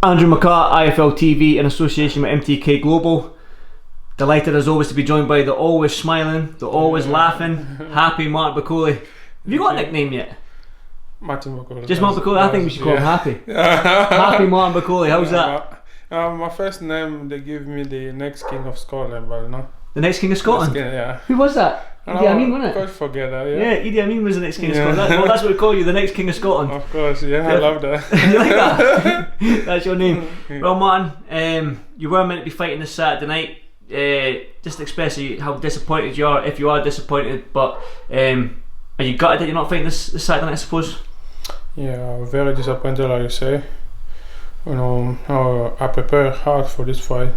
Andrew McCART, IFL TV in association with MTK Global. Delighted as always to be joined by the always smiling, the always laughing, happy Martin Bakole. Have you got a nickname yet? Martin Bakole. Just Martin Bakole? I think we should call him Happy. Happy Martin Bakole, how's that? My first name, they give me the next King of Scotland, but no. The next King of Scotland? Yeah. Who was that? Idi Amin, wasn't it? I forget that, yeah. Yeah, Idi Amin was the next King of Scotland. Well, that's what we call you, the next King of Scotland. Of course, yeah, I love that. You like that? That's your name. Well, Martin, you were meant to be fighting this Saturday night. Just express how disappointed you are, if you are disappointed, but are you gutted that you're not fighting this Saturday night, I suppose? Yeah, very disappointed, like you say. You know, I prepare hard for this fight.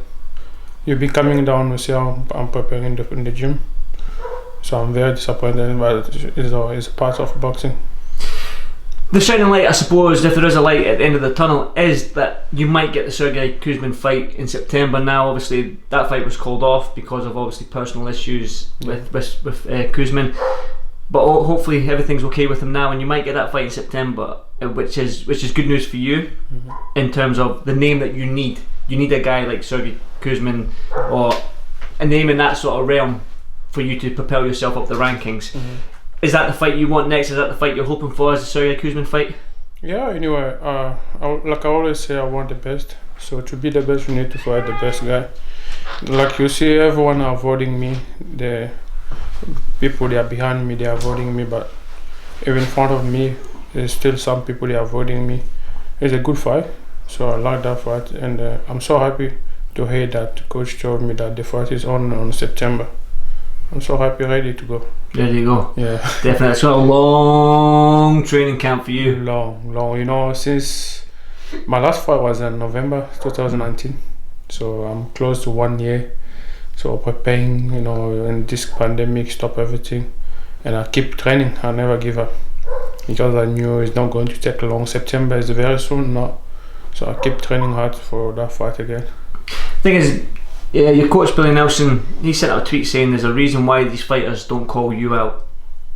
You've been coming down to see how I'm preparing in the gym. So I'm very disappointed, but it's a part of boxing. The shining light, I suppose, if there is a light at the end of the tunnel, is that you might get the Sergey Kuzmin fight in September. Now, obviously, that fight was called off because of obviously personal issues with Kuzmin. But hopefully everything's okay with him now, and you might get that fight in September, which is good news for you in terms of the name that you need. You need a guy like Sergey Kuzmin or a name in that sort of realm for you to propel yourself up the rankings. Is that the fight you want next? Is that the fight you're hoping for as the Sergey Kuzmin fight? Yeah, anyway, like I always say, I want the best. So to be the best, you need to fight the best guy. Like you see, everyone are avoiding me. The people, they are behind me, they are avoiding me, but even in front of me, there's still some people, they are avoiding me. It's a good fight, so I like that fight, and I'm so happy to hear that coach told me that the fight is on September. I'm so happy, ready to go. There you go. Yeah. Definitely. It's got a long training camp for you. Long. You know, since my last fight was in November 2019. So I'm close to 1 year. So preparing, you know, and this pandemic stopped everything. And I keep training. I never give up. Because I knew it's not going to take long. September is very soon now. So I keep training hard for that fight again. Thing is, yeah, your coach Billy Nelson, he sent out a tweet saying there's a reason why these fighters don't call you out,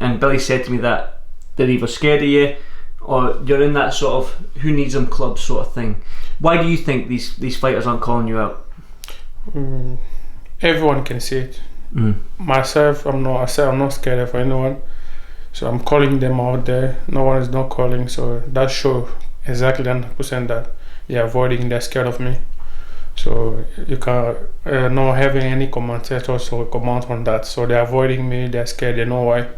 and Billy said to me that they're either scared of you or you're in that sort of who needs them club sort of thing. Why do you think these fighters aren't calling you out? Everyone can see it. Myself, I'm not scared of anyone, so I'm calling them out there. No one is not calling, so that shows exactly 100% that they're avoiding, they're scared of me. So you can not having any commentators or comment on that. So they're avoiding me, they're scared, they know why.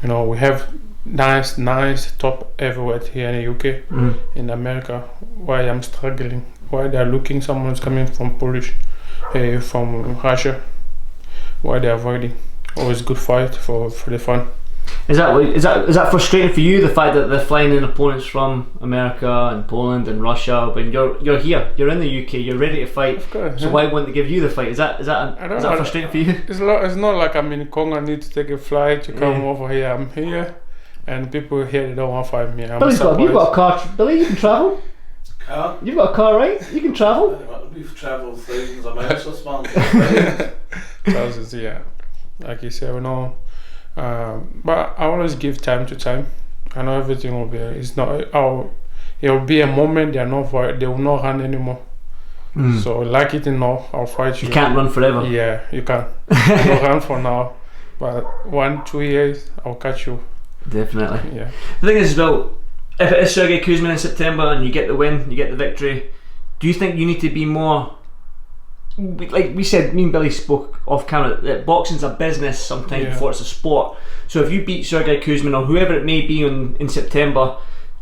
You know, we have nice top heavyweight here in the UK, in America. Why I'm struggling? Why they're looking someone's coming from Polish, from Russia? Why they're avoiding? Always good fight for the fun. Is that frustrating for you, the fact that they're flying in opponents from America and Poland and Russia, but you're here, you're in the UK, you're ready to fight? Of course, so why wouldn't they give you the fight? Is that frustrating for you? It's not like I'm in Congo, I need to take a flight to come over here. I'm here, and people here, they don't want to fight me. Billy's you've got a car. Billy, you can travel. Car? You've got a car, right? You can travel. We've travelled thousands of miles this month. Thousands, yeah. Like you said, you know. But I always give time to time. I know everything will be. It's not. It will be a moment. They will not run anymore. So like it or not, I'll fight you. You can't run forever. Yeah, you can. You'll run for now, but 1-2 years, I'll catch you. Definitely. Yeah. The thing is, though, if it is Sergey Kuzmin in September and you get the win, you get the victory, do you think you need to be more? Like we said, me and Billy spoke off camera that boxing's a business sometimes before it's a sport. So if you beat Sergey Kuzmin or whoever it may be in September,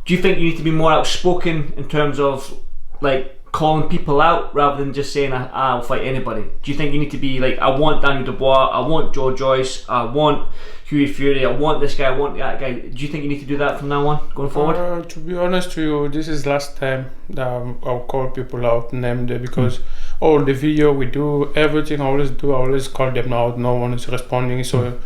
do you think you need to be more outspoken in terms of like calling people out rather than just saying I'll fight anybody? Do you think you need to be like, I want Daniel Dubois, I want Joe Joyce, I want Hughie Fury, I want this guy, I want that guy? Do you think you need to do that from now on, going forward? To be honest to you, this is last time that I'll call people out, name them, because all the video we do, everything I always call them out. No one is responding, so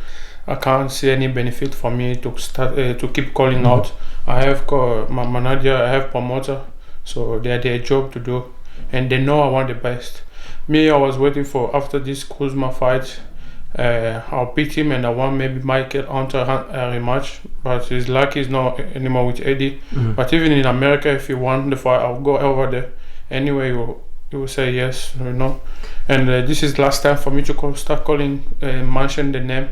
I can't see any benefit for me to start to keep calling out. I have my manager, I have promoter, so they are their job to do, and they know I want the best. Me, I was waiting for after this Kuzma fight. I'll beat him, and I want maybe Michael onto a rematch. But his luck is not anymore with Eddie. But even in America, if you want the fight, I'll go over there. Anyway, you will say yes, And this is last time for me to start calling, mention the name.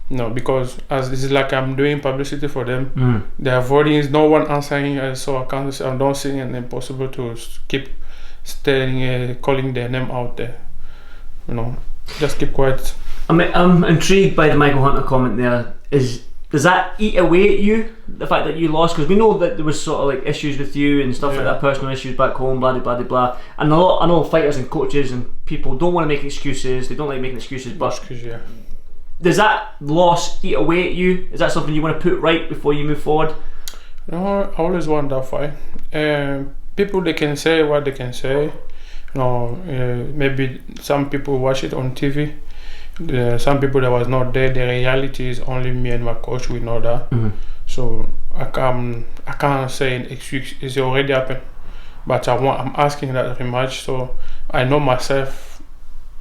No, because as this is like I'm doing publicity for them, they're avoiding is no one answering, so I don't see it impossible to keep staying, calling their name out there. Just keep quiet. I'm intrigued by the Michael Hunter comment there. Does that eat away at you, the fact that you lost? Because we know that there was sort of like issues with you and stuff like that, personal issues back home, blah blah blah blah. And I know fighters and coaches and people don't want to make excuses. They don't like making excuses, but does that loss eat away at you? Is that something you want to put right before you move forward? No, I always want that fight. People, they can say what they can say. Maybe some people watch it on TV. Some people that was not there. The reality is only me and my coach, we know that. So I can't say an excuse. It's already happened. But I'm asking that rematch, so I know myself.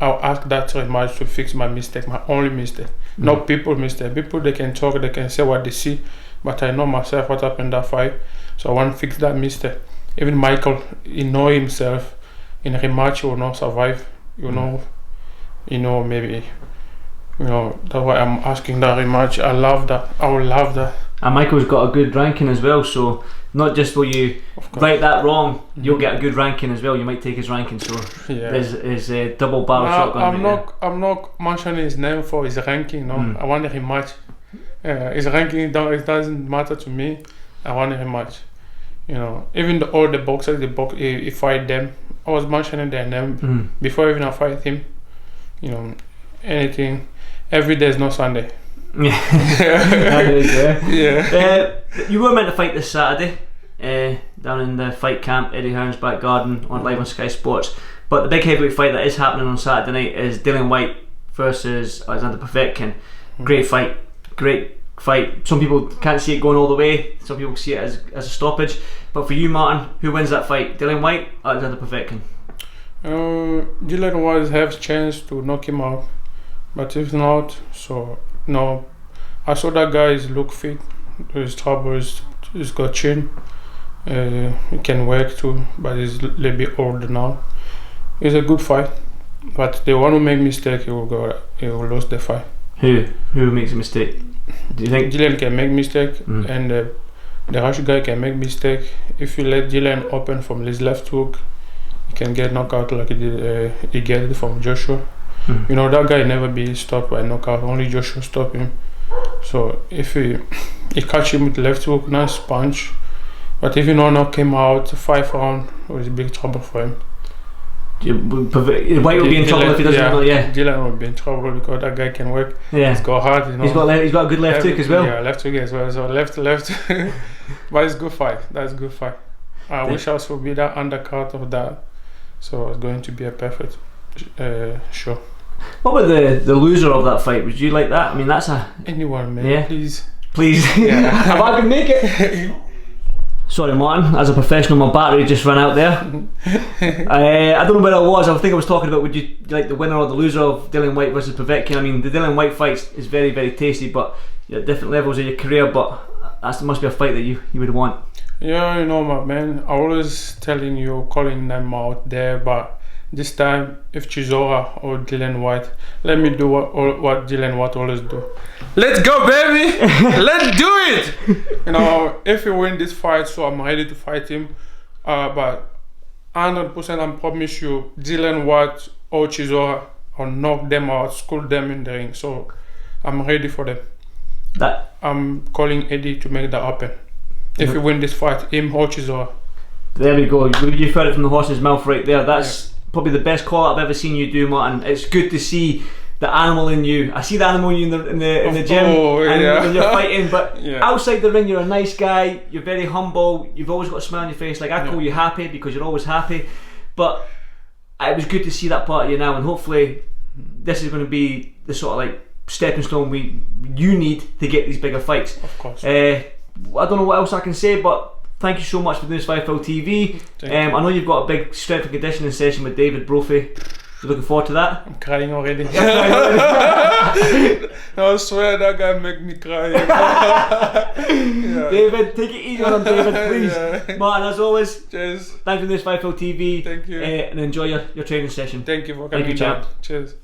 I'll ask that rematch to fix my mistake, my only mistake. Not people's mistake. People, they can talk, they can say what they see, but I know myself what happened in that fight. So I want to fix that mistake. Even Michael, he know himself. In a rematch, he will not survive. Maybe. That's why I'm asking that rematch. I love that. I would love that. And Michael's got a good ranking as well, so not just will you right that wrong, you'll get a good ranking as well. You might take his ranking, so there's a double barrel shotgun. I'm not mentioning his name for his ranking. I want a rematch. His ranking, it doesn't matter to me. I want a rematch. Even all the boxers, he fight them. I was mentioning their name before even I fight him. Anything. Every day is not Sunday. You were meant to fight this Saturday down in the fight camp, Eddie Hearn's back garden, live on Sky Sports. But the big heavyweight fight that is happening on Saturday night is Dillian Whyte versus Alexander Povetkin. Great fight. Some people can't see it going all the way. Some people see it as a stoppage. But for you, Martin, who wins that fight? Dillian Whyte or Alexander Povetkin? Dillian Whyte has a chance to knock him out. But if not, I saw that guy look fit. His trouble he's got chin. He can work too, but he's a little bit older now. It's a good fight, but the one who make mistake, he will lose the fight. Who makes a mistake? Do you think Dillian can make mistake, and the Rush guy can make mistake? If you let Dillian open from his left hook, he can get knocked out like he get it from Joshua. That guy never be stopped by knockout. Only Joshua stop him. So if he catch him with left hook, nice punch. But if knock him out 5 rounds, it's big trouble for him. Whyte will be in trouble if he doesn't know. Dylan will be in trouble because that guy can work. He's got hard. He's got a good left hook as well. Yeah, left hook as well. So left. But it's a good fight. That's a good fight. I wish I would be that undercard of that. So it's going to be a perfect show. What about the loser of that fight? Would you like that? I mean, that's anyone, man. Please. If I can make it. Sorry, Martin. As a professional, my battery just ran out there. I don't know where I was. I think I was talking about would you like the winner or the loser of Dillian Whyte versus Povetkin. I mean, the Dillian Whyte fight is very, very tasty, but you're at different levels of your career. But that must be a fight that you would want. Yeah, my man. I always calling them out there, but this time, if Chisora or Dillian Whyte, let me do what Dillian Whyte always do. Let's go, baby! Let's do it! If you win this fight, so I'm ready to fight him. But 100% I promise you, Dillian Whyte or Chisora, I'll knock them out, school them in the ring. So I'm ready for them. I'm calling Eddie to make that happen. If you win this fight, him or Chisora. There we go. You've heard it from the horse's mouth right there. That's probably the best call I've ever seen you do, Martin. It's good to see the animal in you. I see the animal in you in the gym when you're fighting, but outside the ring you're a nice guy, you're very humble, you've always got a smile on your face. Like I call you happy because you're always happy, but it was good to see that part of you now, and hopefully this is going to be the sort of like stepping stone you need to get these bigger fights. Of course. I don't know what else I can say, but thank you so much for doing this Fight TV. I know you've got a big strength and conditioning session with David Brophy You looking forward to that? I'm crying already. No, I swear that guy make me cry. Yeah. David, take it easy on him, David, please. Yeah. Martin, as always, Cheers. thanks for this Fifield TV. Thank you. And enjoy your training session. Thank you for Thank coming you, down. champ. Cheers.